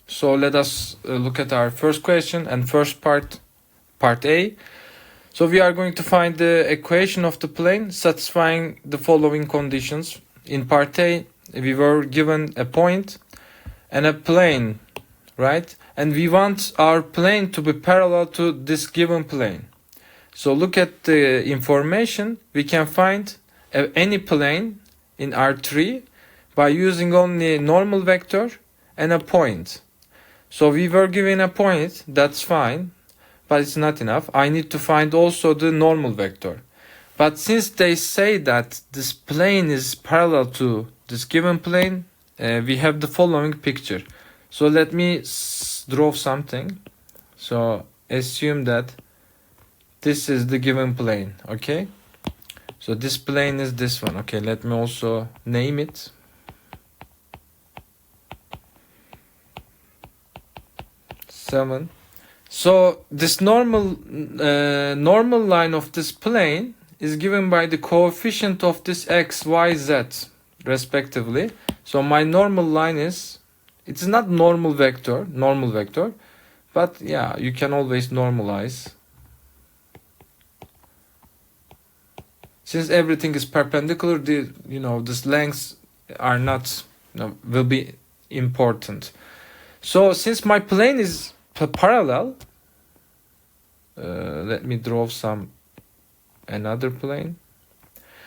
So let us look at our first question and first part A. So we are going to find the equation of the plane satisfying the following conditions. In part A, we were given a point and a plane, right? And we want our plane to be parallel to this given plane. So look at the information. We can find any plane in R3 by using only normal vector and a point. So we were given a point, that's fine, but it's not enough. I need to find also the normal vector. But since they say that this plane is parallel to this given plane, we have the following picture. So let me draw something. So assume that this is the given plane, okay? So this plane is this one, okay? Let me also name it. Seven. So this normal line of this plane is given by the coefficient of this x, y, z respectively. So my normal line is, it's not normal vector, but yeah, you can always normalize. Since everything is perpendicular, these lengths are not, will be important. So since my plane is parallel, let me draw another plane.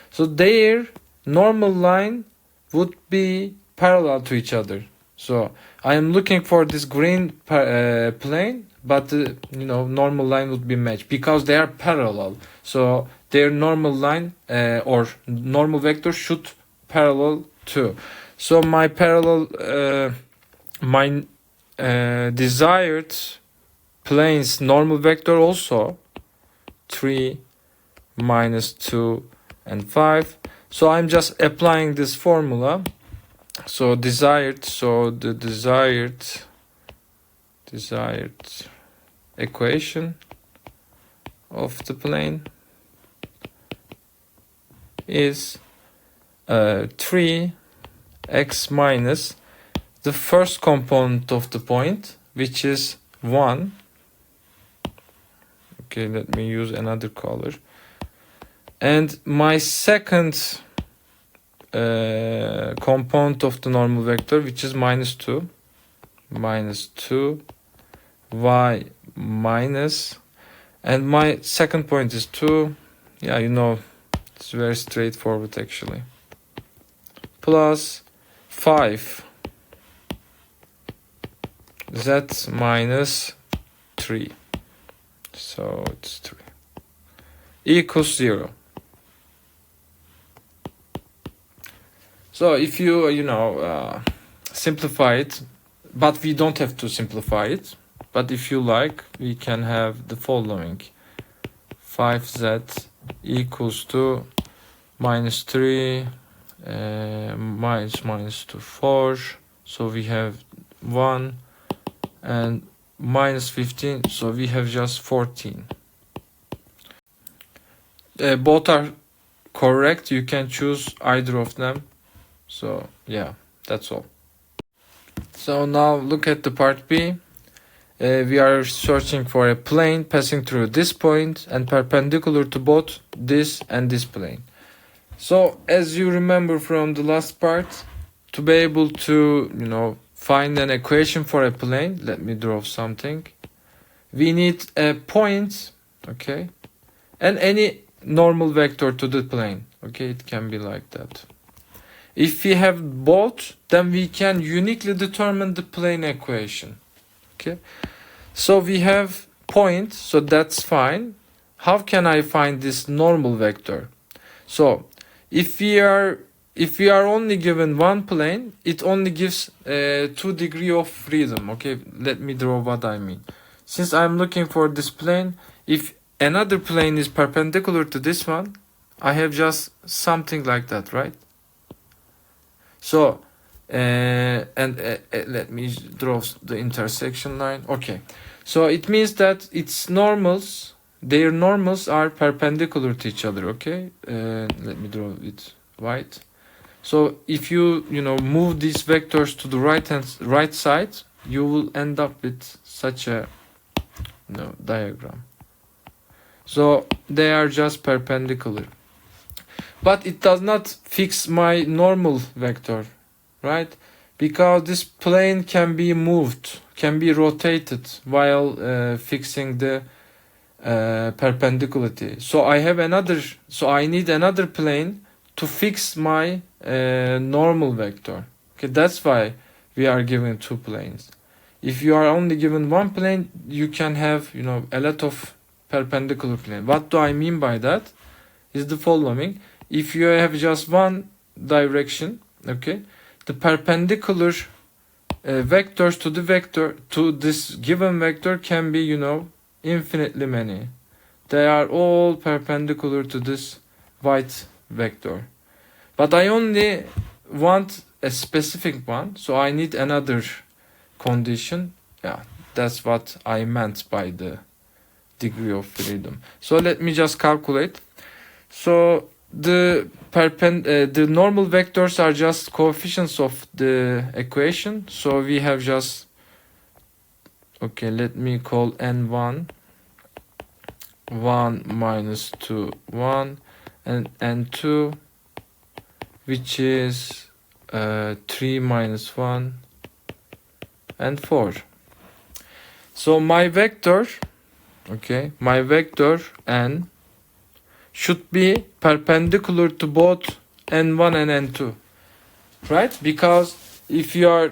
So their normal line would be parallel to each other. So I am looking for this green plane, but normal line would be matched because they are parallel. So their normal line or normal vector should parallel to. So my desired plane's normal vector also 3, -2, and 5. So I'm just applying this formula. So the desired equation of the plane is 3x minus the first component of the point, which is 1. Okay, let me use another color. And my second component of the normal vector, which is -2, y minus, and my second point is 2. Yeah, it's very straightforward actually. Plus 5 z minus 3. So it's 3 equals 0. So if you simplify it, but we don't have to simplify it, but if you like, we can have the following: 5z equals to -3 -2 4. So we have 1 and -15, so we have just 14. Both are correct. You can choose either of them. So yeah, that's all. So now look at the part B. We are searching for a plane passing through this point and perpendicular to both this and this plane. So as you remember from the last part, to be able to find an equation for a plane, let me draw something. We need a point, okay, and any normal vector to the plane. Okay, it can be like that. If we have both, then we can uniquely determine the plane equation. Okay, so we have point, so that's fine. How can I find this normal vector? So if we are only given one plane, it only gives 2 degrees of freedom. Okay, let me draw what I mean. Since I'm looking for this plane, if another plane is perpendicular to this one, I have just something like that, right? So let me draw the intersection line. Okay, so it means that their normals are perpendicular to each other. Okay, let me draw it white. So if you move these vectors to the right side, you will end up with such a diagram. So they are just perpendicular. But it does not fix my normal vector, right? Because this plane can be moved, can be rotated while fixing the perpendicularity. So I need another plane to fix my normal vector. Okay, that's why we are given two planes. If you are only given one plane, you can have a lot of perpendicular plane. What do I mean by that? Is the following: if you have just one direction, okay, the perpendicular vectors to this given vector can be infinitely many. They are all perpendicular to this white vector. But I only want a specific one, so I need another condition. Yeah, that's what I meant by the degree of freedom. So let me just calculate. So the normal vectors are just coefficients of the equation. So we have just, okay, let me call n1 1 minus 2 1, and n2, which is 3 minus 1 and 4. So my vector, okay, my vector n should be perpendicular to both n1 and n2, right? Because if you are,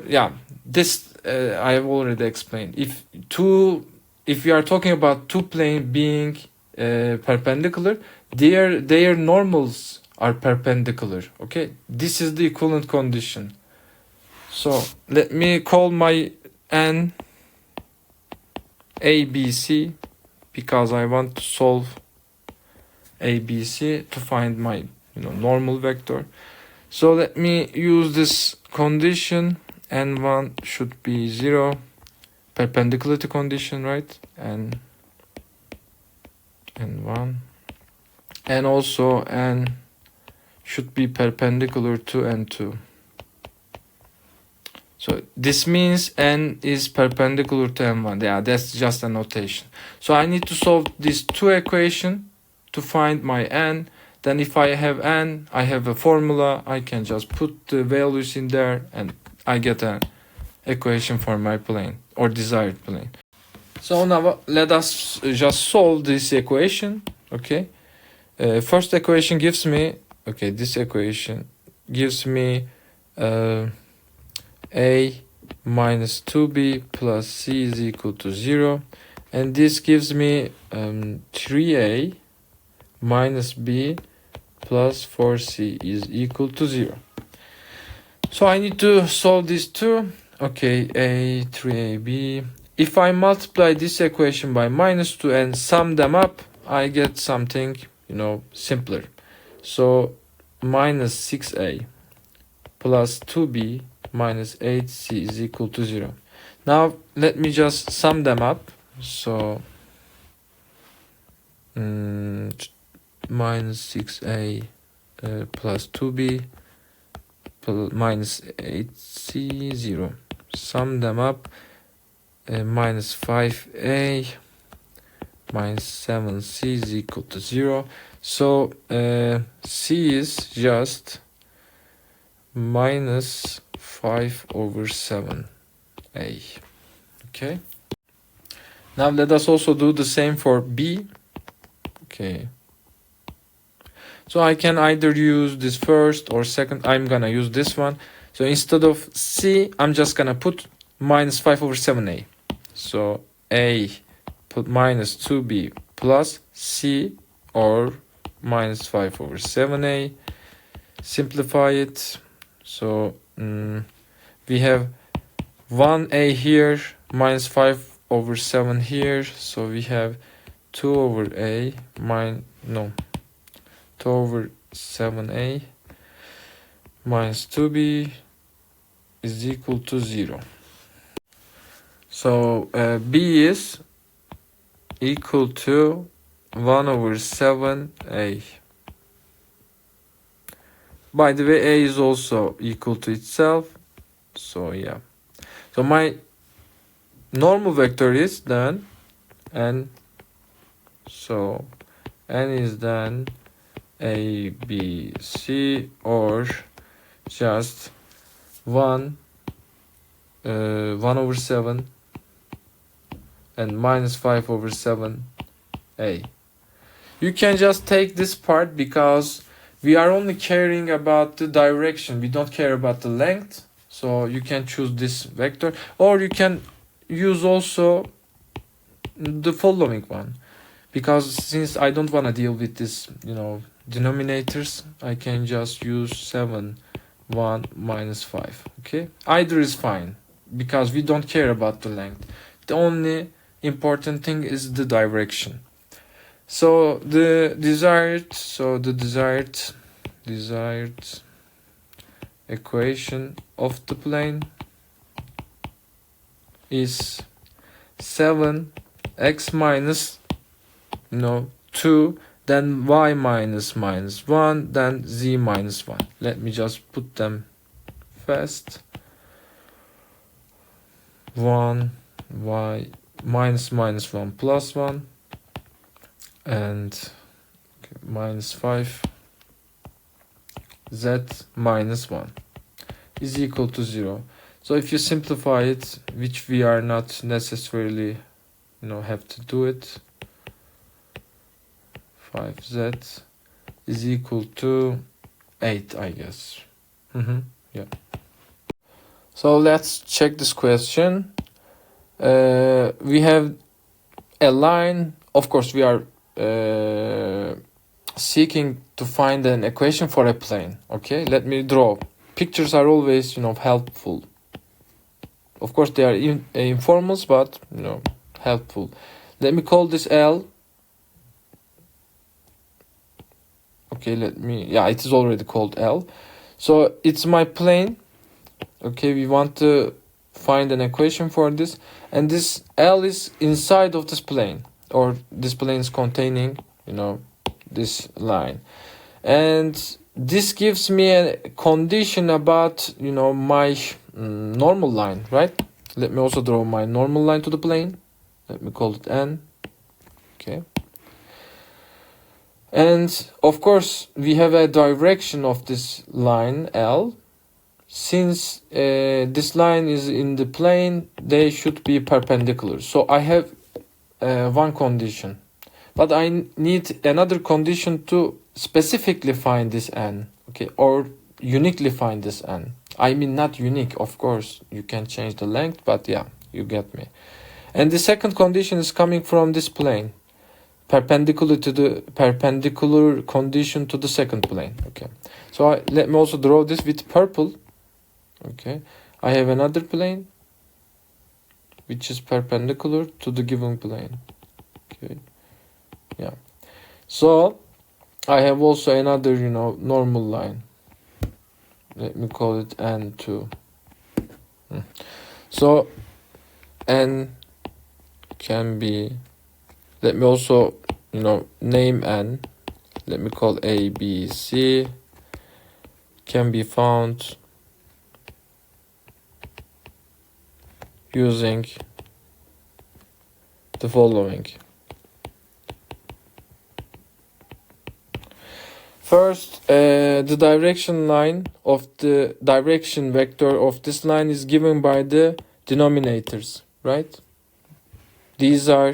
this I have already explained. If you are talking about two planes being perpendicular, their normals are perpendicular. Okay, this is the equivalent condition. So let me call my n ABC, because I want to solve ABC to find my normal vector. So let me use this condition. N1 should be 0, perpendicularity condition, right? And N1, and also N should be perpendicular to N2. So this means N is perpendicular to N1. Yeah, that's just a notation. So I need to solve these two equations to find my N. Then if I have N, I have a formula. I can just put the values in there and I get an equation for my plane or desired plane. So now let us just solve this equation. Okay, first equation gives me, okay, this equation gives me a minus 2b plus c is equal to 0, and this gives me 3a minus b plus 4c is equal to 0. So I need to solve these two. Okay, a 3ab. If I multiply this equation by minus 2 and sum them up, I get something simpler. So minus 6a plus 2b minus 8c is equal to 0. Now let me just sum them up. So minus 6a plus 2b plus minus 8c 0. Sum them up. Minus 5a minus 7c is equal to 0. So c is just minus 5 over 7a. Okay. Now let us also do the same for b. Okay. So I can either use this first or second. I'm gonna use this one. So instead of c, I'm just gonna put minus 5 over 7a. So a put minus 2b plus c, or minus 5 over 7a. Simplify it. So we have 1a here, minus 5 over 7 here. So we have 2 over a 2 over 7a minus 2b is equal to 0. So b is equal to 1 over 7a. By the way, a is also equal to itself. So yeah. So my normal vector is then n, so n is then a, b, c, or just 1 over 7 and minus 5 over 7 a. You can just take this part because we are only caring about the direction. We don't care about the length. So you can choose this vector, or you can use also the following one. Because since I don't want to deal with this, denominators, I can just use 7, 1, minus 5. Okay? Either is fine because we don't care about the length. The only important thing is the direction. So the desired equation of the plane is 7x minus 2, then y minus 1, then z minus 1. Let me just put them fast. 1 y minus 1 plus 1, and minus 5 z minus 1 is equal to 0. So if you simplify it, which we are not necessarily have to do it, 5z is equal to 8, I guess. Yeah. So let's check this question. We have a line. Of course, we are seeking to find an equation for a plane. Okay, let me draw. Pictures are always helpful. Of course, they are informals, but helpful. Let me call this L. Okay, it is already called L. So it's my plane. Okay, we want to find an equation for this, and this L is inside of this plane, or this plane is containing this line, and this gives me a condition about my normal line, right? Let me also draw my normal line to the plane. Let me call it N. Okay, and of course we have a direction of this line L. Since this line is in the plane, they should be perpendicular. So I have one condition, but I need another condition to specifically find this n, okay, or uniquely find this n. I mean, not unique, of course, you can change the length, but yeah, you get me. And the second condition is coming from this plane, perpendicular condition to the second plane. Okay, so let me also draw this with purple. Okay, I have another plane which is perpendicular to the given plane. Okay, yeah. So I have also another normal line. Let me call it N2. So N can be, let me also name N. Let me call A, B, C. Can be found using the following. First, the direction line of the direction vector of this line is given by the denominators, right? These are,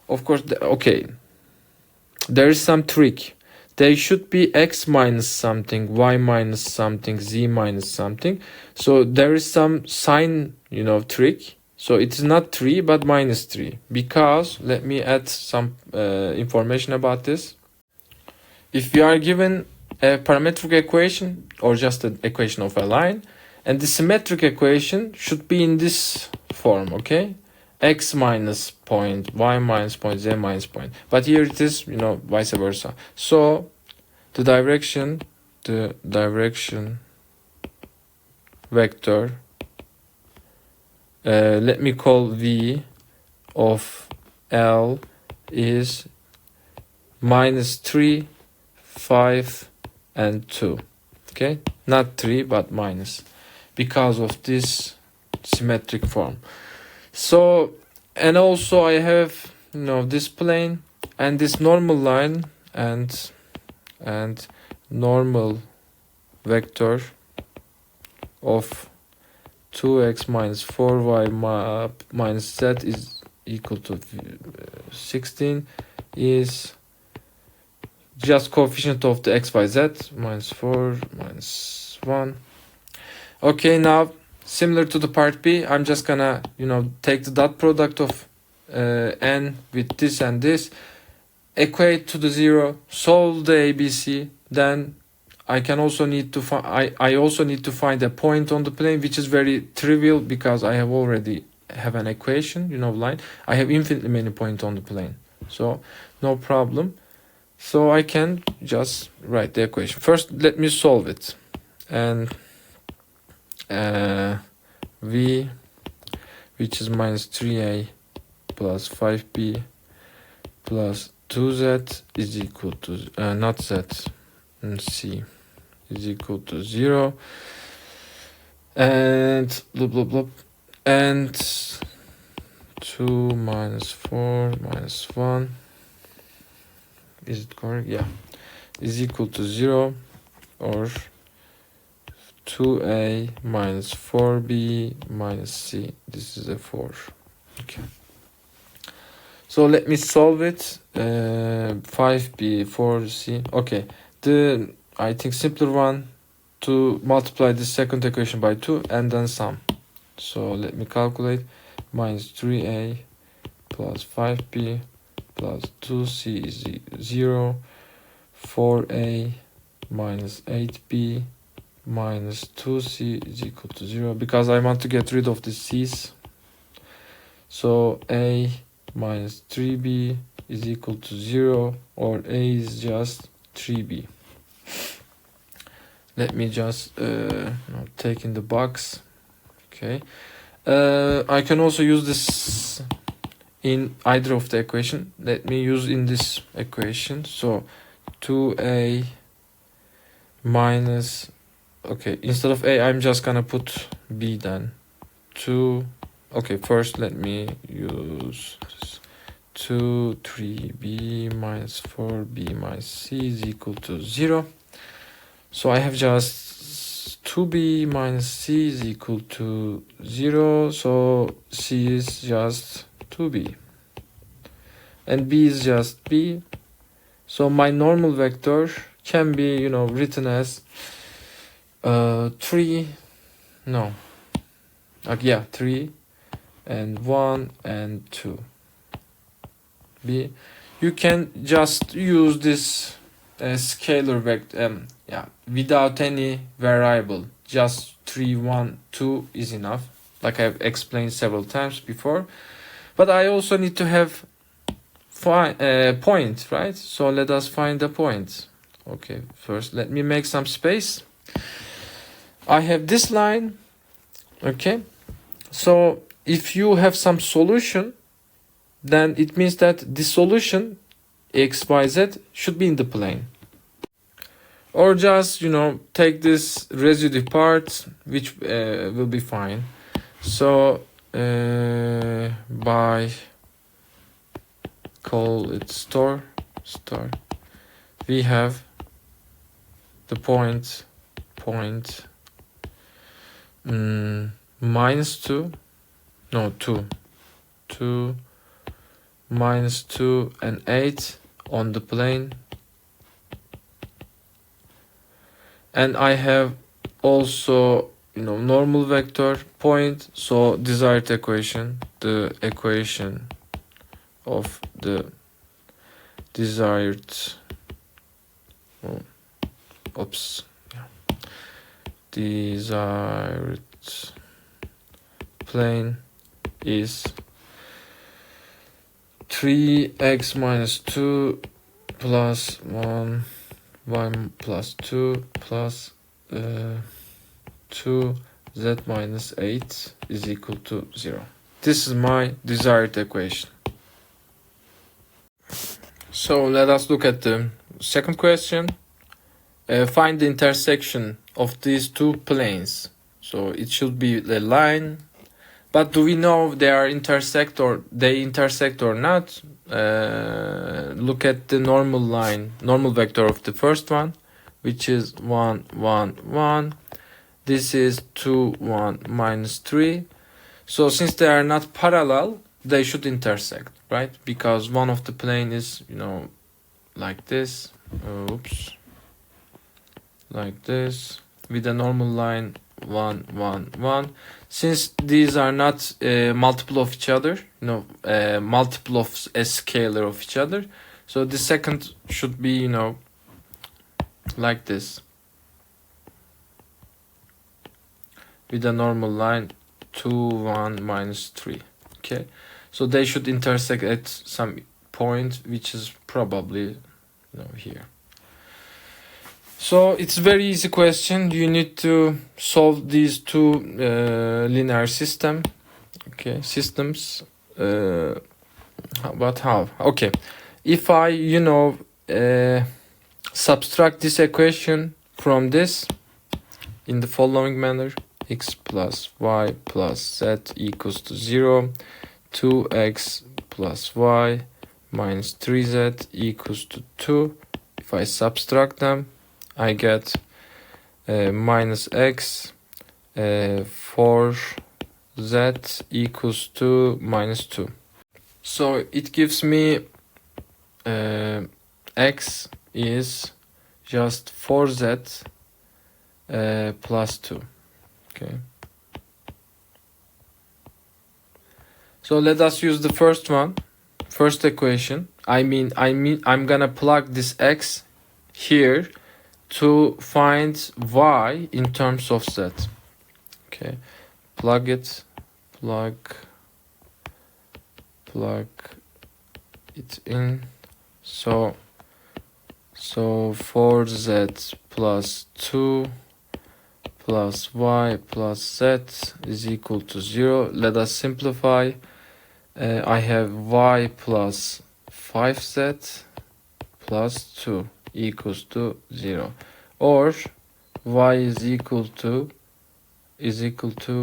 of course, okay. There is some trick. They should be x minus something, y minus something, z minus something. So there is some sign, trick. So it's not 3, but minus 3. Because, let me add some information about this. If we are given a parametric equation, or just an equation of a line, and the symmetric equation should be in this form, okay? X minus point, y minus point, z minus point. But here it is, vice versa. So the direction vector, let me call V of L is minus 3, 5, and 2. Okay, not 3 but minus, because of this symmetric form. So, and also I have, you know, this plane and this normal line and normal vector of 2x minus 4y minus z is equal to 16 is just coefficient of the x, y, z, minus 4, minus 1. Okay, now similar to the part B, I'm just gonna, you know, take the dot product of n with this and this, equate to the 0, solve the ABC, then I can also need to I also need to find a point on the plane, which is very trivial because I have already have an equation, you know, line. I have infinitely many points on the plane, so no problem. So I can just write the equation. First, let me solve it. And v, which is minus 3a plus 5b plus 2z is equal to, not z, c is equal to 0. And blah, blah, blah. And 2 minus 4 minus 1. Is it correct? Yeah. Is equal to 0, or 2a minus 4b minus c. This is a 4. Okay. So let me solve it. 5b, 4c. Okay. The, I think, simpler one to multiply the second equation by 2 and then sum. So let me calculate. Minus 3a plus 5b plus 2c is 0. 4a minus 8b minus 2c is equal to 0, because I want to get rid of the c's. So a minus 3b is equal to 0, or a is just 3b. Let me just take in the box. Okay. I can also use this in either of the equation. Let me use in this equation. So 2a minus, okay, instead of a, I'm just gonna put b then. 2, okay, first let me use 2, 3b minus 4b minus c is equal to 0. So I have just 2b minus c is equal to 0. So c is just 2b. And b is just b. So my normal vector can be, you know, written as 3, no, yeah, 3 and 1 and 2. B. You can just use this scalar vector, yeah, without any variable. Just 3, 1, 2 is enough, like I've explained several times before. But I also need to have point, right? So let us find the point. Okay, first let me make some space. I have this line. Okay, so if you have some solution, then it means that the solution x, y, z should be in the plane. Or just, you know, take this residue part, which will be fine. So by call it star, we have the point minus 2, no, 2 minus 2 and 8 on the plane. And I have also, you know, normal vector point, so desired equation, the equation of the desired desired plane is 3x minus 2 plus 1 y plus 2 plus 2 z minus 8 is equal to 0. This is my desired equation. So let us look at the second question. Find the intersection of these two planes. So it should be the line But do we know they intersect or not? Look at the normal vector of the first one, which is 1, 1, 1. This is 2, 1, minus 3. So since they are not parallel, they should intersect, right? Because one of the plane is, like this. Oops. Like this. With a normal line 1, 1, 1. Since these are not multiple of each other, multiple of a scalar of each other, so the second should be, like this. With a normal line 2, 1, minus 3. Okay, so they should intersect at some point, which is probably, here. So it's a very easy question. You need to solve these two linear systems. But how? Okay, if I subtract this equation from this in the following manner: x plus y plus z equals to 0, 2x plus y minus 3z equals to 2. If I subtract them, I get minus x 4z equals to minus 2. So it gives me x is just 4z plus 2. Okay. So let us use the first equation. I'm gonna plug this x here to find y in terms of z. Okay, plug it in. So 4z plus 2 plus y plus z is equal to 0. Let us simplify. I have y plus 5z plus 2 equals to 0, or y is equal to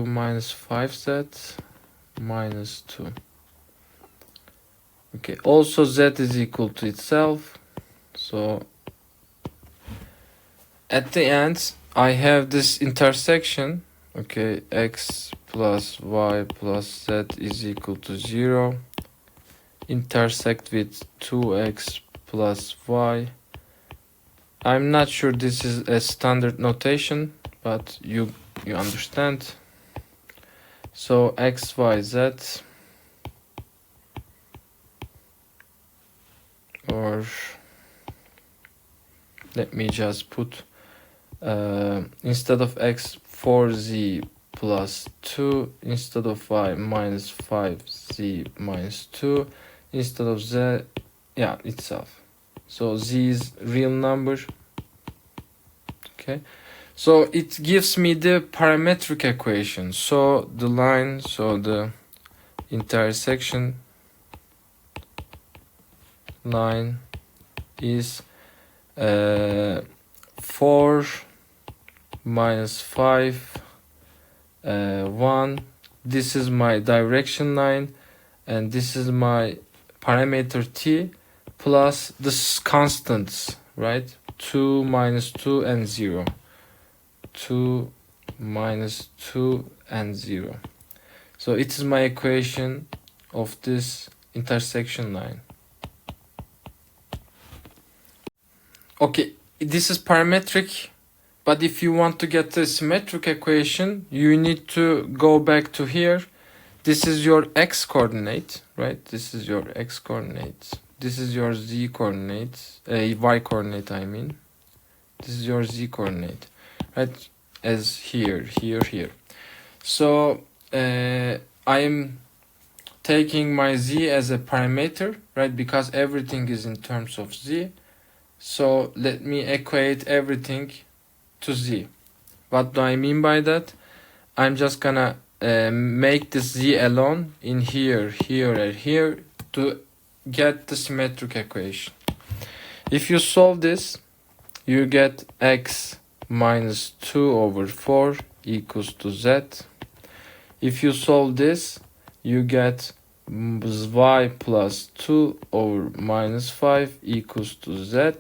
minus 5z minus 2. Okay, also z is equal to itself. So at the end I have this intersection. Okay, x plus y plus z is equal to 0 intersect with 2x plus y. I'm not sure this is a standard notation, but you understand. So x, y, z, or let me just put instead of x 4z plus 2, instead of y minus 5z minus 2, instead of z, itself. So z is real number. Okay, so it gives me the parametric equation. So the line, the intersection line is 4 minus 5 1. This is my direction line, and this is my parameter t plus the constants, right? 2 minus 2 and 0. 2 minus 2 and 0. So it is my equation of this intersection line. Okay, this is parametric, but if you want to get the symmetric equation, you need to go back to here. This is your x coordinate, right? This is your x coordinate. This is your z coordinate, y coordinate, I mean. This is your z coordinate, right? As here. So I'm taking my z as a parameter, right? Because everything is in terms of z. So let me equate everything to z. What do I mean by that? I'm just gonna make this z alone in here, and here to get the symmetric equation. If you solve this, you get x minus 2 over 4 equals to z. If you solve this, you get y plus 2 over minus 5 equals to z.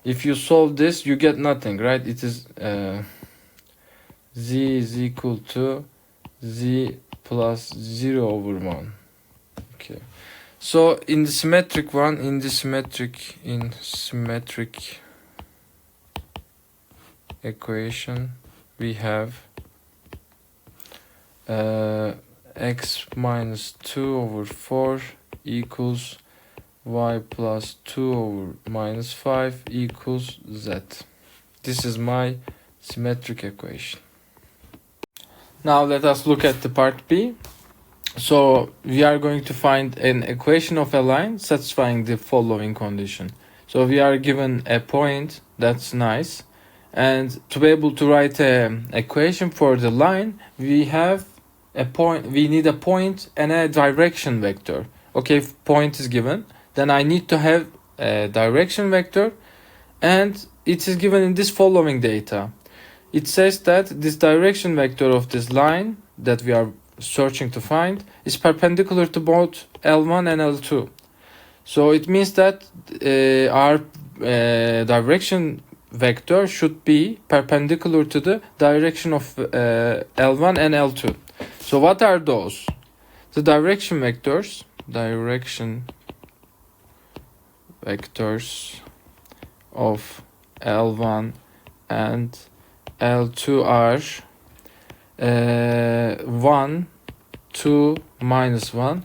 If you solve this, you get nothing, right? It is z is equal to z plus 0 over 1. Okay. So in the symmetric one, in symmetric equation, we have x minus 2 over 4 equals y plus 2 over minus 5 equals z. This is my symmetric equation. Now let us look at the part B. So we are going to find an equation of a line satisfying the following condition. So we are given a point, that's nice. And to be able to write an equation for the line, we have a point, we need a point and a direction vector. Okay, if point is given, then I need to have a direction vector, and it is given in this following data. It says that this direction vector of this line that we are searching to find is perpendicular to both L1 and L2. So it means that our direction vector should be perpendicular to the direction of L1 and L2. So what are those? The direction vectors of L1 and L2 are 1, 2, minus 1.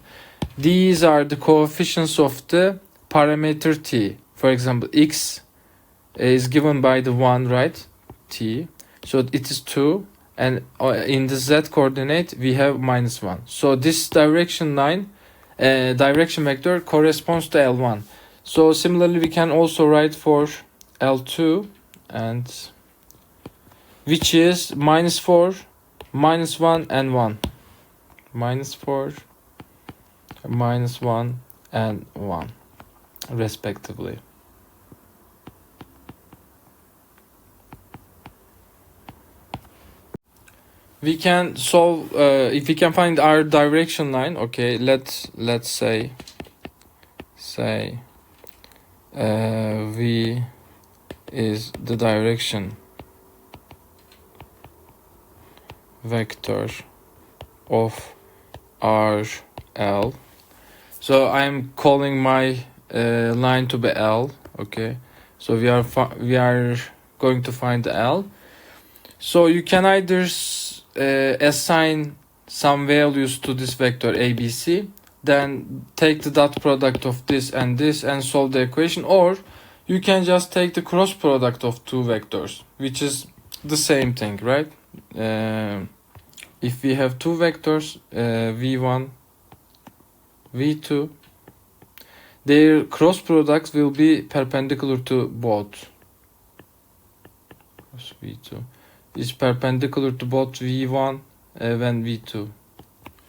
These are the coefficients of the parameter t. For example, x is given by the 1, right? T. So it is 2. And in the z coordinate, we have minus 1. So this direction line, direction vector corresponds to L1. So similarly, we can also write for L2, and which is minus 4, minus 1, and 1. Minus 4, minus 1, and 1, respectively. We can solve, if we can find our direction line, okay, let's say V is the direction vector of RL. So I'm calling my line to be L, okay. So we are going to find L. So you can either assign some values to this vector ABC, then take the dot product of this and solve the equation, or you can just take the cross product of two vectors, which is the same thing, right? If we have two vectors, v1, v2, their cross products will be perpendicular to both. V2 is perpendicular to both v1 and v2.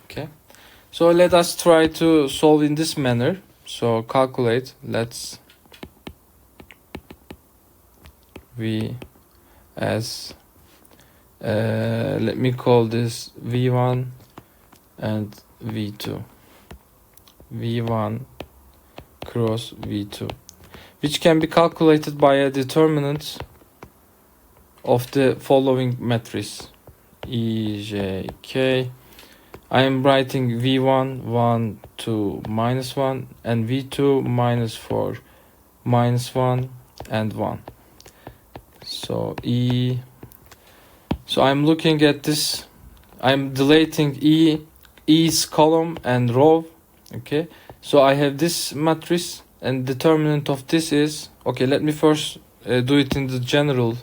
Okay, so let us try to solve in this manner. So calculate, let's v as let me call this v1 and v2, v1 cross v2, which can be calculated by a determinant of the following matrix EJK. I am writing v1 1 2 minus 1 and v2 minus 4 minus 1 and 1. So so I'm looking at this, I'm deleting E's column and row. Okay, so I have this matrix, and determinant of this is, okay, let me first do it in the general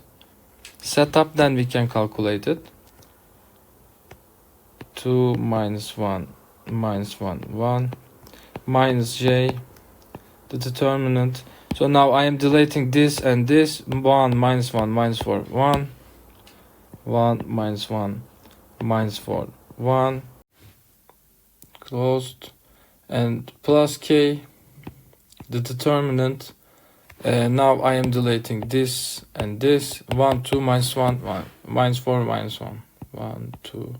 setup, then we can calculate it. 2 minus 1 minus 1 1 minus j, the determinant. So now I am deleting this and this. 1 minus 1 minus 4 1 1 minus 1 minus 4 1, closed, and plus k, the determinant Now I am deleting this and this. 1, 2, minus 1, 1, minus 4, minus 1. 1, 2,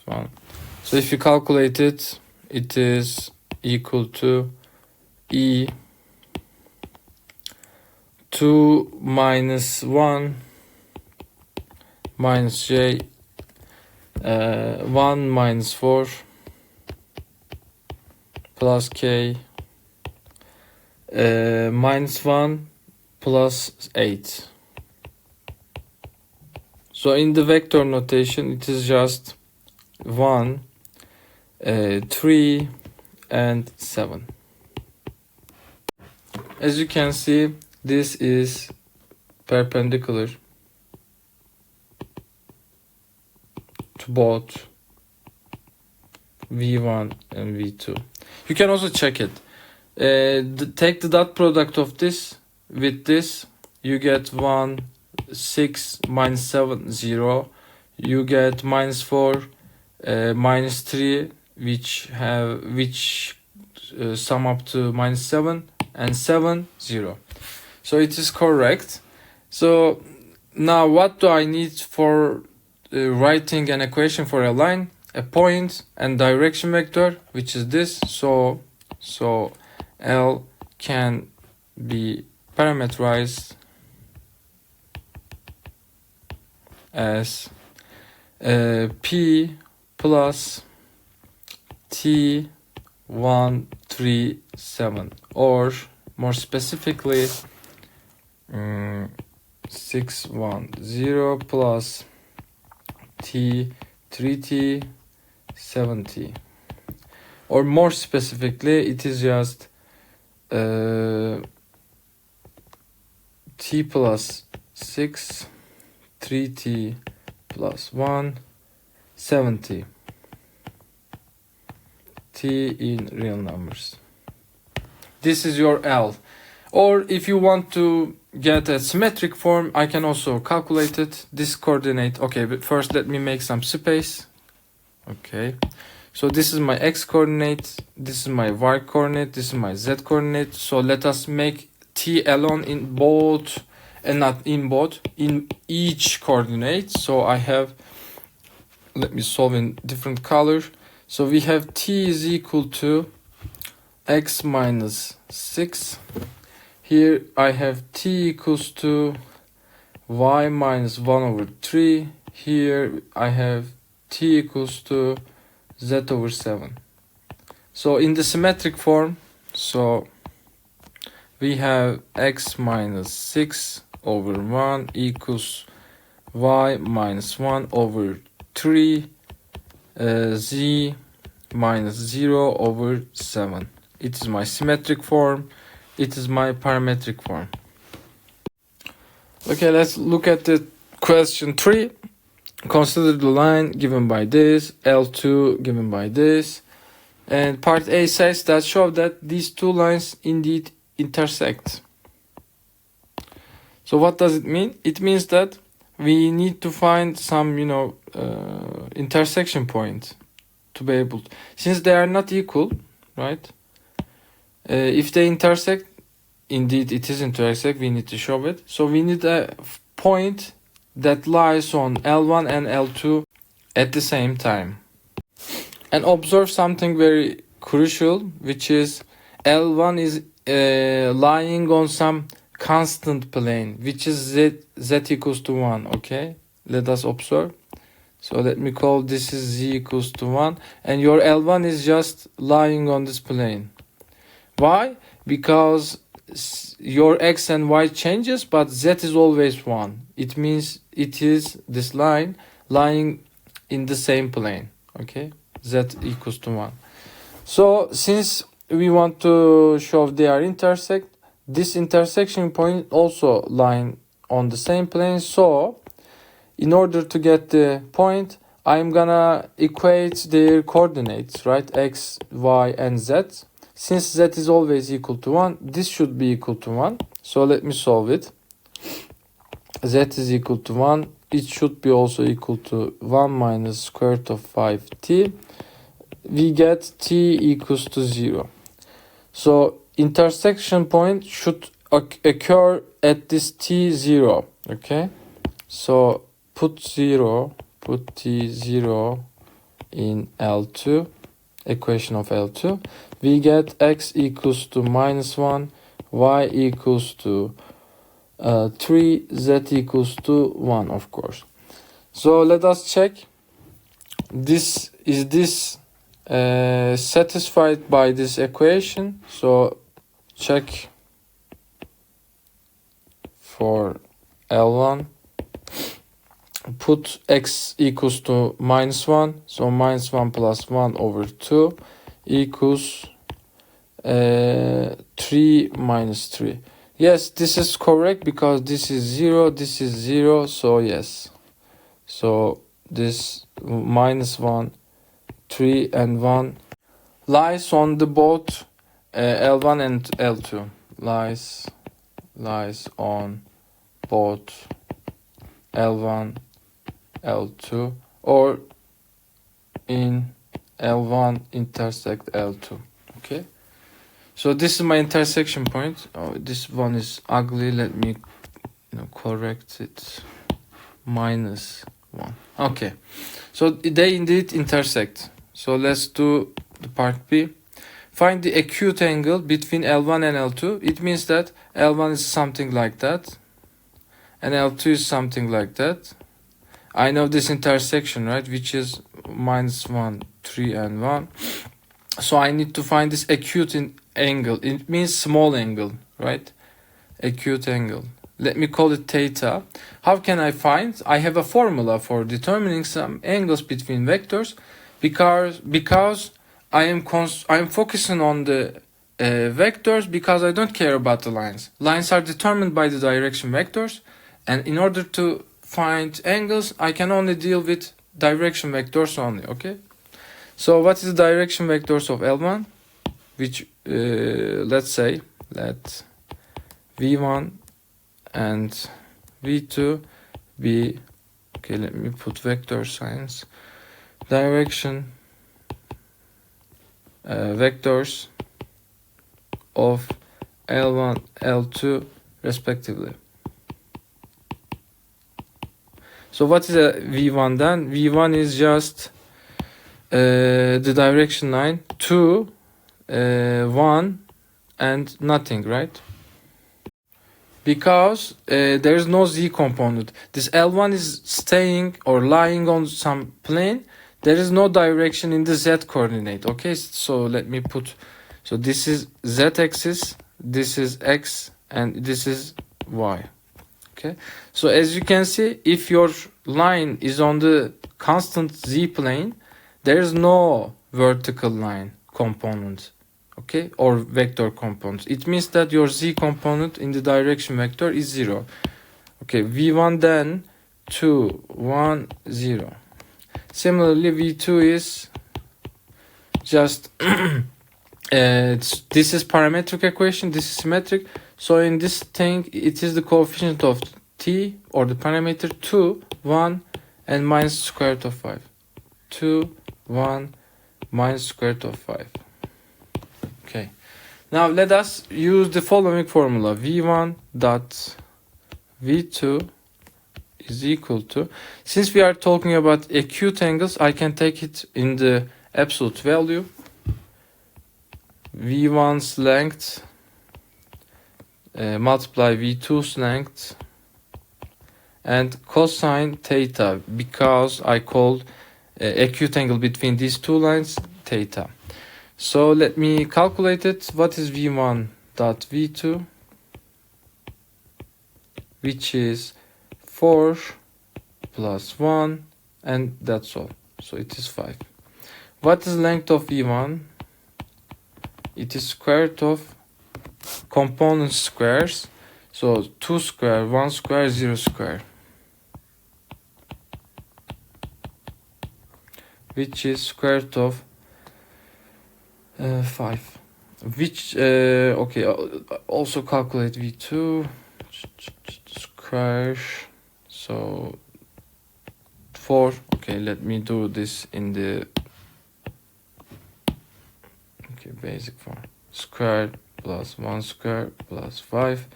1. So if you calculate it, it is equal to E 2 minus 1 minus J 1 minus 4 plus K minus 1 plus 8. So in the vector notation, it is just 1, 3, and 7. As you can see, this is perpendicular to both V1 and V2. You can also check it. Take the dot product of this with this. You get 1, 6, minus 7, 0. You get minus 4, minus 3, which sum up to minus 7, and 7, 0. So it is correct. So now what do I need for writing an equation for a line? A point and direction vector, which is this. So L can be parameterized as P plus T 1, 3, 7, or more specifically 6, 1, 0 plus T 3T 7T, or more specifically it is just T plus 6, 3T plus 1, 7T. T in real numbers. This is your L. Or if you want to get a symmetric form, I can also calculate it. This coordinate. Okay, but first let me make some space. Okay. So this is my X coordinate, this is my Y coordinate, this is my Z coordinate. So let us make T alone in both, and not in both, in each coordinate. So I have, let me solve in different color. So we have T is equal to X minus 6. Here I have T equals to Y minus 1 over 3. Here I have T equals to Z over 7. So in the symmetric form, so we have X minus 6 over 1 equals Y minus 1 over 3 Z minus 0 over 7. It is my symmetric form. It is my parametric form. Okay, let's look at the question 3. Consider the line given by this, L2 given by this. And part A says that show that these two lines indeed intersect. So what does it mean? It means that we need to find some, intersection point to be able to, since they are not equal, right? If they intersect, indeed it is intersect, we need to show it. So we need a point that lies on L1 and L2 at the same time. And observe something very crucial, which is L1 is lying on some constant plane, which is z equals to 1. Okay, let us observe. So let me call this is z equals to 1, and your L1 is just lying on this plane. Why? Because your x and y changes, but z is always 1. It means it is this line lying in the same plane. Okay, z equals to 1. So since we want to show they are intersect, this intersection point also lying on the same plane. So in order to get the point, I'm gonna equate their coordinates, right? X, y, and z. Since z is always equal to 1, this should be equal to 1. So let me solve it. Z is equal to 1. It should be also equal to 1 minus square root of 5t. We get t equals to 0. So intersection point should occur at this t0. Okay, so put t0 in L2, equation of L2. We get x equals to -1, y equals to 3, z equals to 1, of course. So let us check. This satisfied by this equation? So check for L1. Put x equals to -1. So -1 plus 1 over 2 equals 3 minus 3. Yes, this is correct because this is 0, this is 0. So yes. So this -1, 3 and 1 lies on the both L1 and L2. Lies on both L1, L2, or in L1 intersect L2. Okay. So this is my intersection point. Oh, this one is ugly. Let me correct it. -1. Okay. So they indeed intersect. So let's do the part B. Find the acute angle between L1 and L2. It means that L1 is something like that, and L2 is something like that. I know this intersection, right, which is -1, 3, and 1. So I need to find this acute angle. It means small angle, right? Acute angle. Let me call it theta. How can I find? I have a formula for determining some angles between vectors, because I am focusing on the vectors because I don't care about the lines. Lines are determined by the direction vectors, and in order to find angles, I can only deal with direction vectors only. Okay. So what is the direction vectors of L1? Which let's say let V1 and V2 be, okay, let me put vector signs. Direction vectors of L1, L2 respectively. So what is a V1 then? V1 is just the direction line 2, 1 and nothing, right? Because there is no z component. This L1 is staying or lying on some plane. There is no direction in the z coordinate. Okay, so let me put, so this is z axis, this is x, and this is y. Okay, so as you can see, if your line is on the constant z plane, there is no vertical line component, okay, or vector component. It means that your z component in the direction vector is 0. Okay, V1 then 2, 1, 0. Similarly, V2 is just this is parametric equation, this is symmetric. So in this thing, it is the coefficient of t, or the parameter 2, 1, and minus square root of 5. 2, 1, minus square root of 5. Okay. Now let us use the following formula. V1 dot V2 is equal to, since we are talking about acute angles, I can take it in the absolute value. V1's length multiply V2's length and cosine theta, because I called acute angle between these two lines theta. So let me calculate it. What is V1 dot V2? Which is 4 plus 1, and that's all. So it is 5. What is length of V1? It is square root of component squares. So 2 square, 1 square, 0 square. Which is square root of 5. Which, okay, also calculate V2 square. So 4. Okay, let me do this in the basic form. squared plus 1 squared plus 5,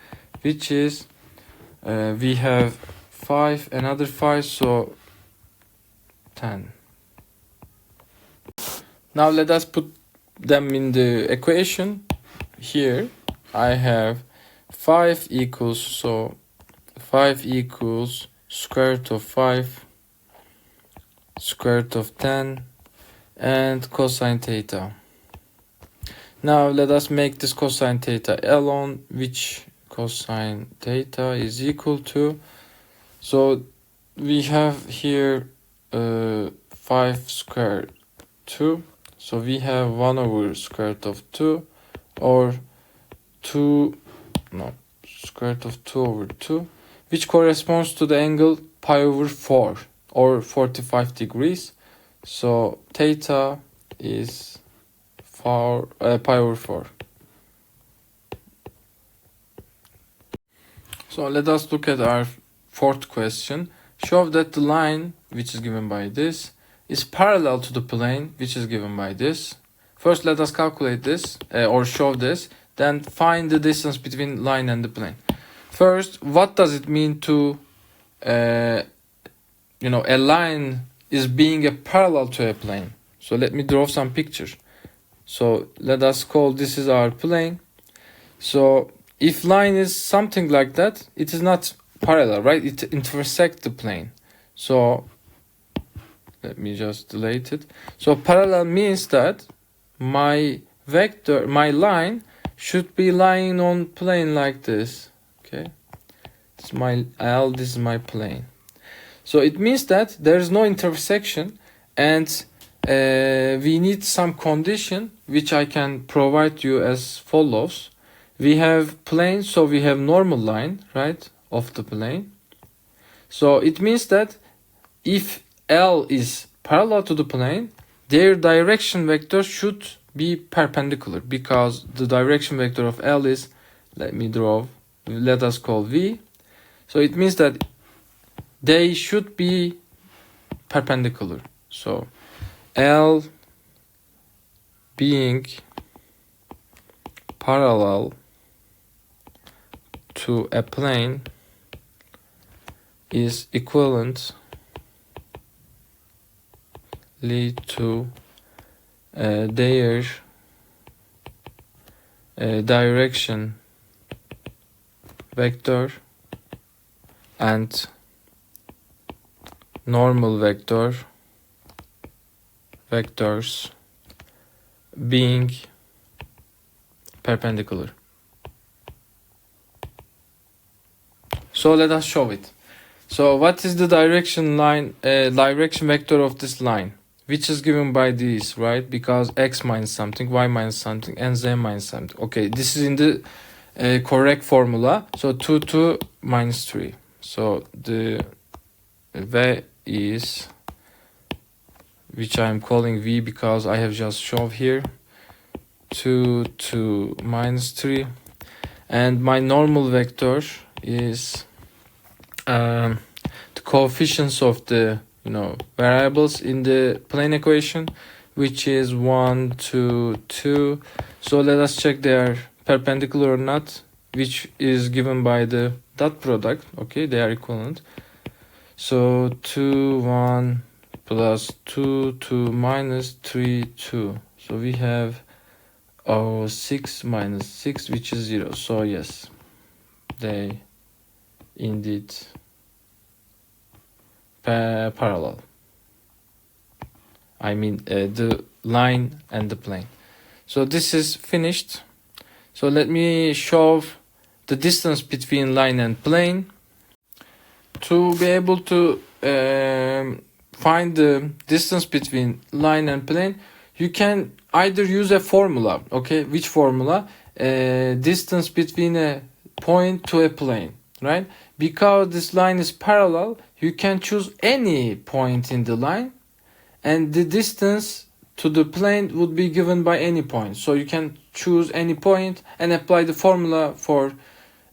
which is we have 5, another 5, so 10. Now let us put them in the equation. Here I have 5 equals, so 5 equals square root of 5, square root of 10, and cosine theta. Now let us make this cosine theta alone, which cosine theta is equal to, so we have here 5 square 2, so we have 1 over square root of 2, or square root of 2 over 2, which corresponds to the angle pi over 4, or 45 degrees. So theta is pi over 4. So let us look at our fourth question. Show that the line, which is given by this, is parallel to the plane, which is given by this. First, let us calculate this, or show this, then find the distance between line and the plane. First, what does it mean to, a line is being a parallel to a plane? So let me draw some pictures. So let us call this is our plane. So if line is something like that, it is not parallel, right? It intersects the plane. So let me just delete it. So parallel means that my line should be lying on plane like this. Okay, this is my L, this is my plane. So it means that there is no intersection, and we need some condition which I can provide you as follows. We have plane, so we have normal line, right, of the plane. So it means that if L is parallel to the plane, their direction vector should be perpendicular, because the direction vector of L is, let us call V. So it means that they should be perpendicular. So L being parallel to a plane is equivalent to their direction vector and normal vectors being perpendicular. So let us show it. So what is the direction vector of this line, which is given by these, right? Because x minus something, y minus something, and z minus something. Okay, this is in the correct formula. So 2 minus 3. So the v is, which I am calling v because I have just shown here, 2 minus 3, and my normal vector is the coefficients of the variables in the plane equation, which is 1, 2, 2. So let us check they are perpendicular or not, which is given by the dot product. Okay, they are equivalent. So 2, 1 plus 2, 2 minus 3, 2. So we have 6 minus 6, which is 0. So yes, they indeed parallel. I mean the line and the plane. So this is finished. So let me show the distance between line and plane. To be able to find the distance between line and plane, you can either use a formula. Okay, which formula? Distance between a point to a plane, right? Because this line is parallel, you can choose any point in the line, and the distance to the plane would be given by any point. So you can choose any point and apply the formula for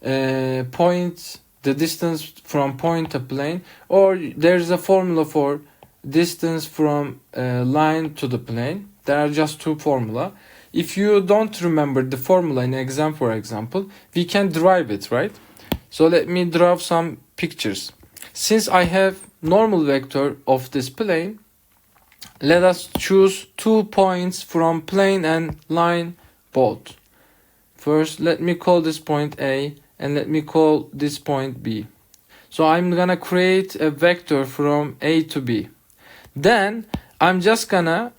point, the distance from point to plane, or there's a formula for distance from line to the plane. There are just two formula. if you don't remember the formula in exam, for example, we can derive it, right? So let me draw some pictures. Since I have normal vector of this plane, let us choose 2 points from plane and line both. First, let me call this point A and let me call this point B. So I'm gonna create a vector from A to B. Then I'm just gonna,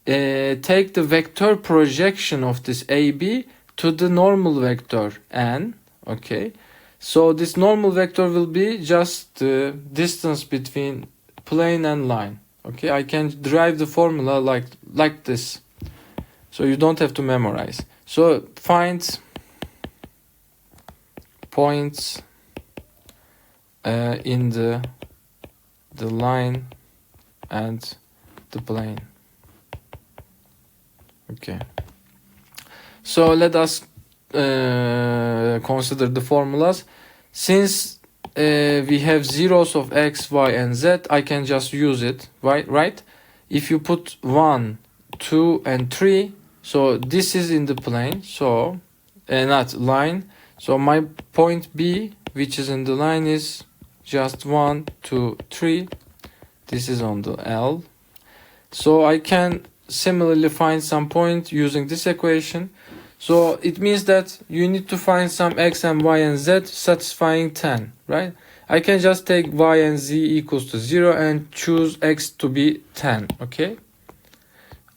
take the vector projection of this AB to the normal vector N, okay? So this normal vector will be just the distance between plane and line, okay? I can derive the formula like this. So you don't have to memorize. So find points in the line and the plane. Okay. So let us consider the formulas. Since we have zeros of x, y, and z, I can just use it, right? If you put 1, 2, and 3, so this is in the plane, so not line. So my point B, which is in the line, is just 1, 2, 3. This is on the L. So I can similarly find some point using this equation. So it means that you need to find some x and y and z satisfying 10, right? I can just take y and z equals to 0 and choose x to be 10, okay?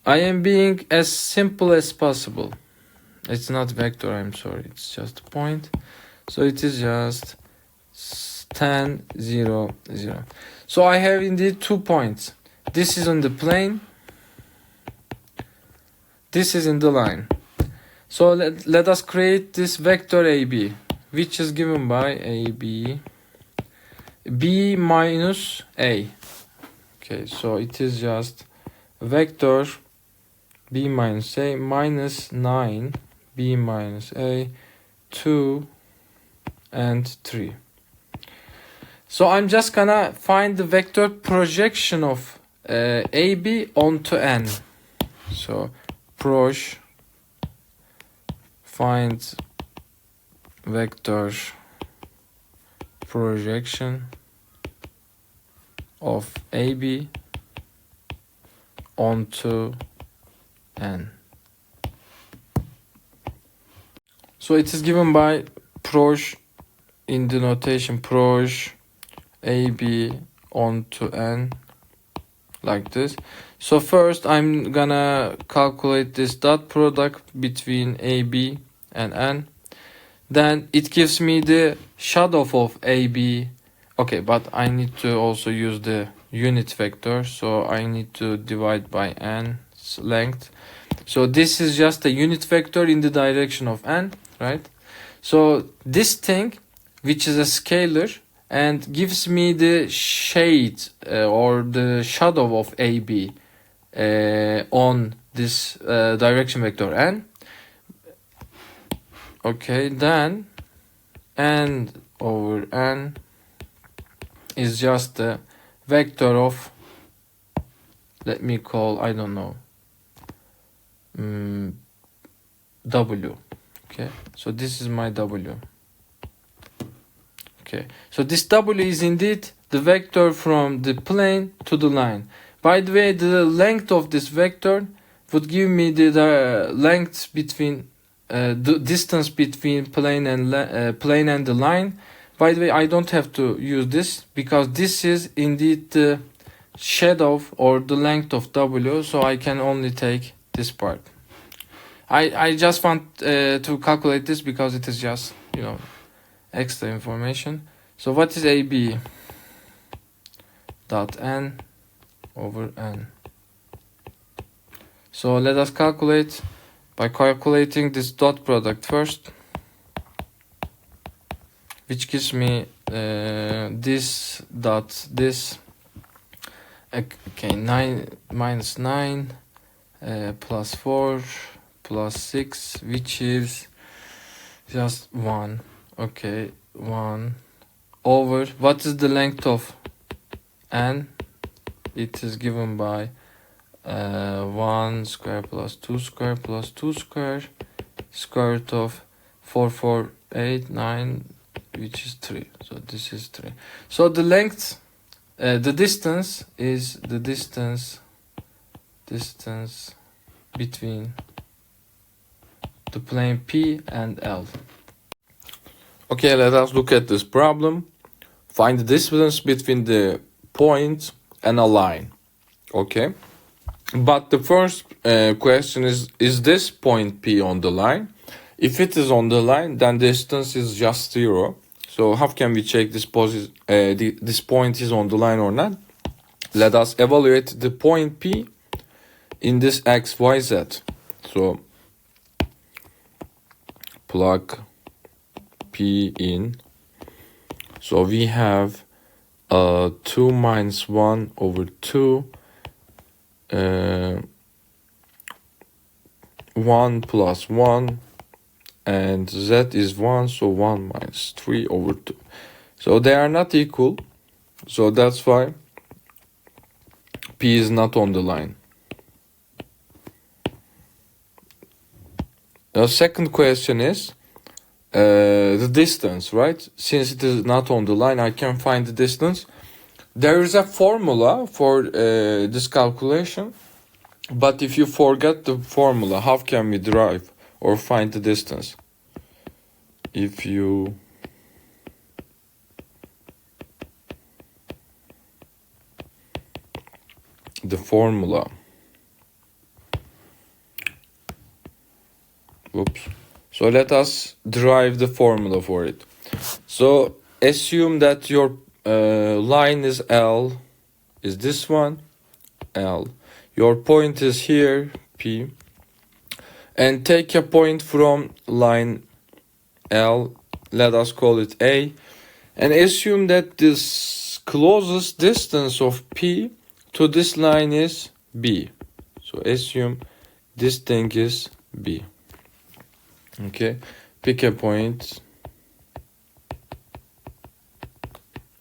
I am being as simple as possible. It's not vector, I'm sorry, it's just a point. So it is just 10, 0, 0. So I have indeed 2 points. This is on the plane. This is in the line. So let us create this vector AB, which is given by AB, B minus A. Okay, so it is just vector B minus A minus 9, B minus A, 2, and 3. So I'm just gonna find the vector projection of AB onto N. So proj find vector projection of AB onto N. So it is given by proj in the notation proj AB onto N, like this. So first I'm gonna calculate this dot product between AB and N. Then it gives me the shadow of AB. Okay, but I need to also use the unit vector, so I need to divide by N's length. So this is just a unit vector in the direction of N, right? So this thing, which is a scalar, and gives me the shade or the shadow of AB on this direction vector N. Okay, then N over N is just the vector of, let me call, I don't know, W. Okay, so this is my W. Okay, so this W is indeed the vector from the plane to the line. By the way, the length of this vector would give me the length between the distance between plane and the line. By the way, I don't have to use this because this is indeed the shadow or the length of W, so I can only take this part. I just want to calculate this because it is just, extra information. So what is AB? Dot N over N. So let us calculate by calculating this dot product first, which gives me this dot this. Okay, 9 minus 9 plus 4 plus 6, which is just 1. Okay, 1 over, what is the length of N? It is given by 1 square plus 2 square plus 2 square, square root of 4, 4, 8, 9, which is 3. So this is 3. So the length, the distance is the distance between the plane P and L. Okay, let us look at this problem. Find the distance between the point and a line. Okay, but the first question is this point P on the line? If it is on the line, then distance is just 0. So how can we check this this point is on the line or not? Let us evaluate the point P in this x, y, z. So plug P in. So we have 2 minus 1 over 2, 1 plus 1, and z is 1, so 1 minus 3 over 2. So they are not equal, so that's why P is not on the line. The second question is the distance, right? Since it is not on the line, I can find the distance. There is a formula for this calculation, but if you forget the formula, how can we derive or find the distance? If you the formula. Oops. So let us derive the formula for it. So assume that your line is L, is this one, L. Your point is here, P. And take a point from line L, let us call it A. And assume that this closest distance of P to this line is B. So assume this thing is B. Okay, pick a point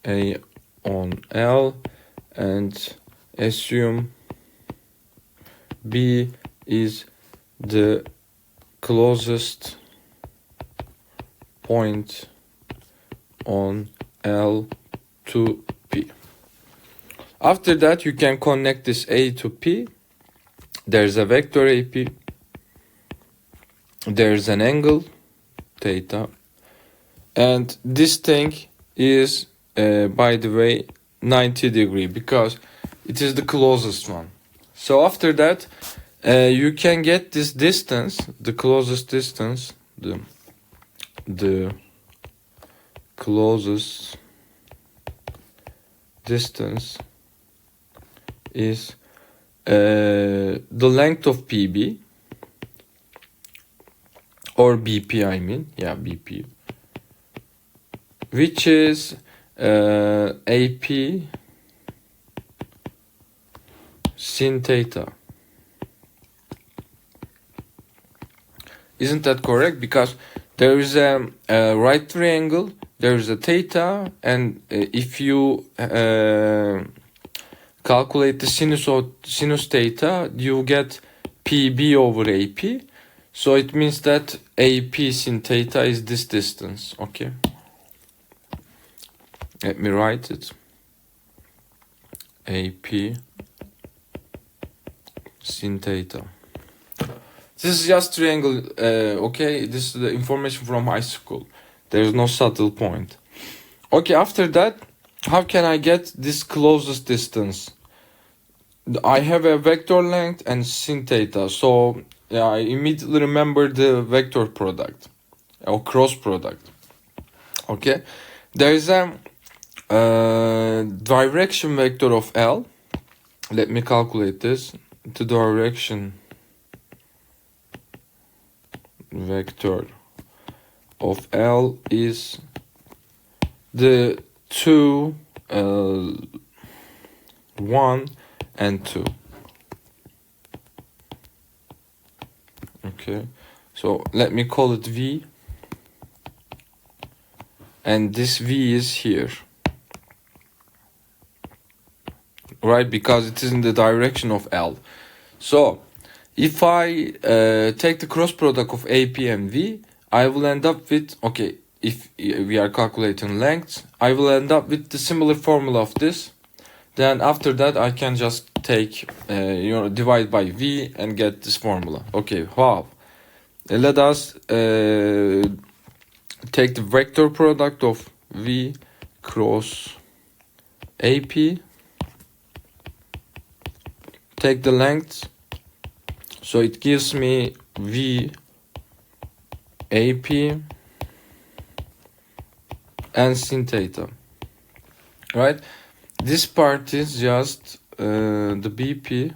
A on L and assume B is the closest point on L to P. After that, you can connect this A to P. There's a vector AP. There's an angle, theta, and this thing is, by the way, 90 degree because it is the closest one. So after that, you can get this distance, the closest distance, the closest distance is the length of PB. Or BP, I mean, yeah, BP, which is AP sin theta. Isn't that correct? Because there is a right triangle, there is a theta, and if you calculate the sinus theta, you get PB over AP. So it means that AP sin theta is this distance, okay? Let me write it. AP sin theta. This is just triangle, okay? This is the information from high school. There is no subtle point. Okay, after that, how can I get this closest distance? I have a vector length and sin theta, so yeah, I immediately remember the vector product or cross product. Okay, there is a direction vector of L. Let me calculate this. The direction vector of L is the 2, 1 and 2. Okay, so let me call it V, and this V is here, right? Because it is in the direction of L. So if I take the cross product of AP and V, I will end up with, okay, if we are calculating length, I will end up with the similar formula of this. Then after that I can just take, divide by V and get this formula. Okay, wow. Let us take the vector product of V cross AP, take the length, so it gives me V AP and sin theta, right? This part is just the BP,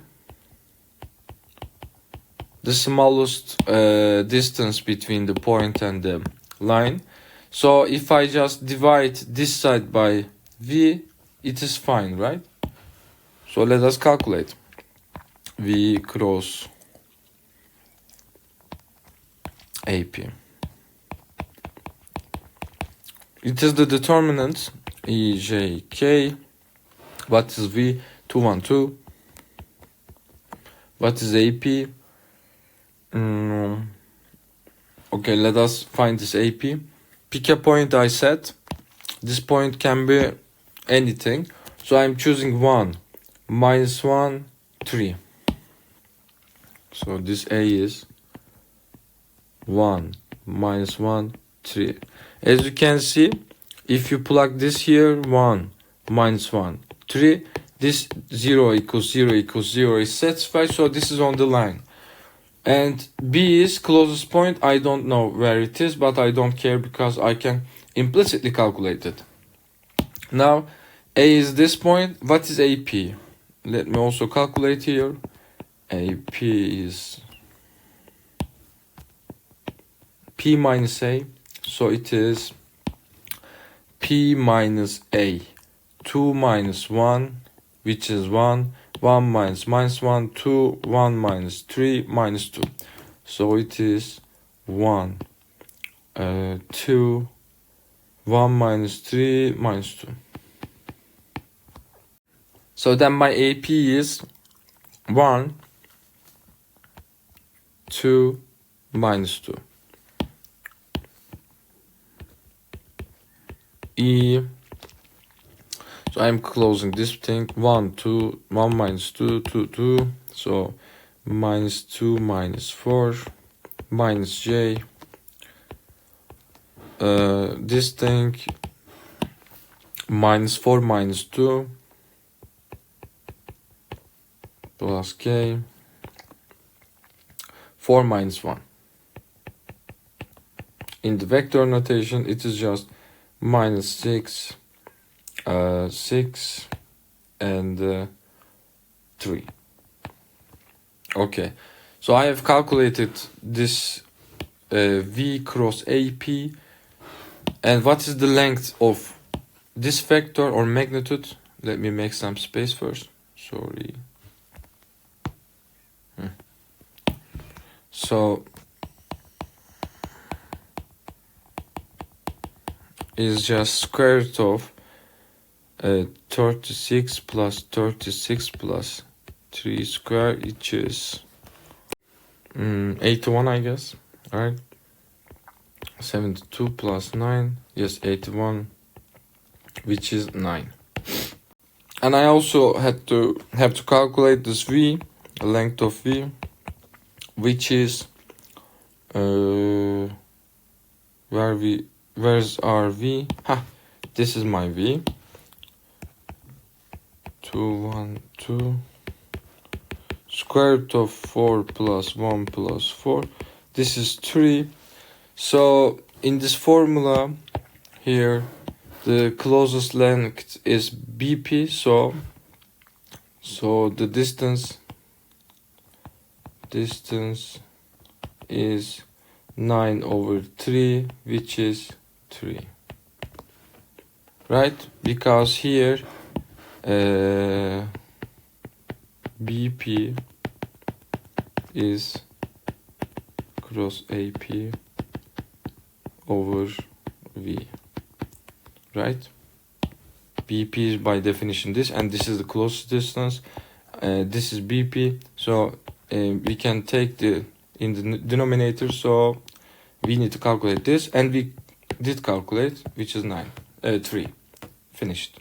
the smallest distance between the point and the line. So if I just divide this side by V, it is fine, right? So let us calculate. V cross AP. It is the determinant EJK. What is V212? What is AP? Okay, let us find this AP. Pick a point I set. This point can be anything. So I'm choosing 1, -1, 3. So this A is 1, -1, 3. As you can see, if you plug this here, 1, -1, 3, this 0 equals 0 equals 0 is satisfied, so this is on the line. And B is closest point. I don't know where it is, but I don't care because I can implicitly calculate it. Now, A is this point. What is AP? Let me also calculate here. AP is P minus A. So it is P minus A. 2 minus 1, which is 1. 1 minus -1, 2, 1 minus 3, minus 2. So it is 1, 2, 1 minus 3, minus 2. So then my AP is 1, 2, minus 2. E. So I'm closing this thing. 1, 2, 1 minus 2, 2, 2. So -2 minus 4 minus J. This thing -4 minus 2 plus K. 4 minus 1. In the vector notation, it is just -6. 6 and 3. Okay, so I have calculated this V cross AP. And what is the length of this vector or magnitude? Let me make some space first. Sorry. So is just square root of 36 plus 36 plus 3 square, which is 81, I guess. Alright. 72 plus 9. Yes, 81, which is 9. And I also have to calculate this V, the length of V, which is where's our V? This is my V. 2, 1, 2. Square root of 4 plus 1 plus 4. This is 3. So in this formula here, the closest length is BP. So the distance is 9/3, which is 3. Right? Because here BP is cross AP over V, right? BP is by definition this, and this is the closest distance. This is BP, so we can take the in the denominator, so we need to calculate this, and we did calculate, which is 3. Finished.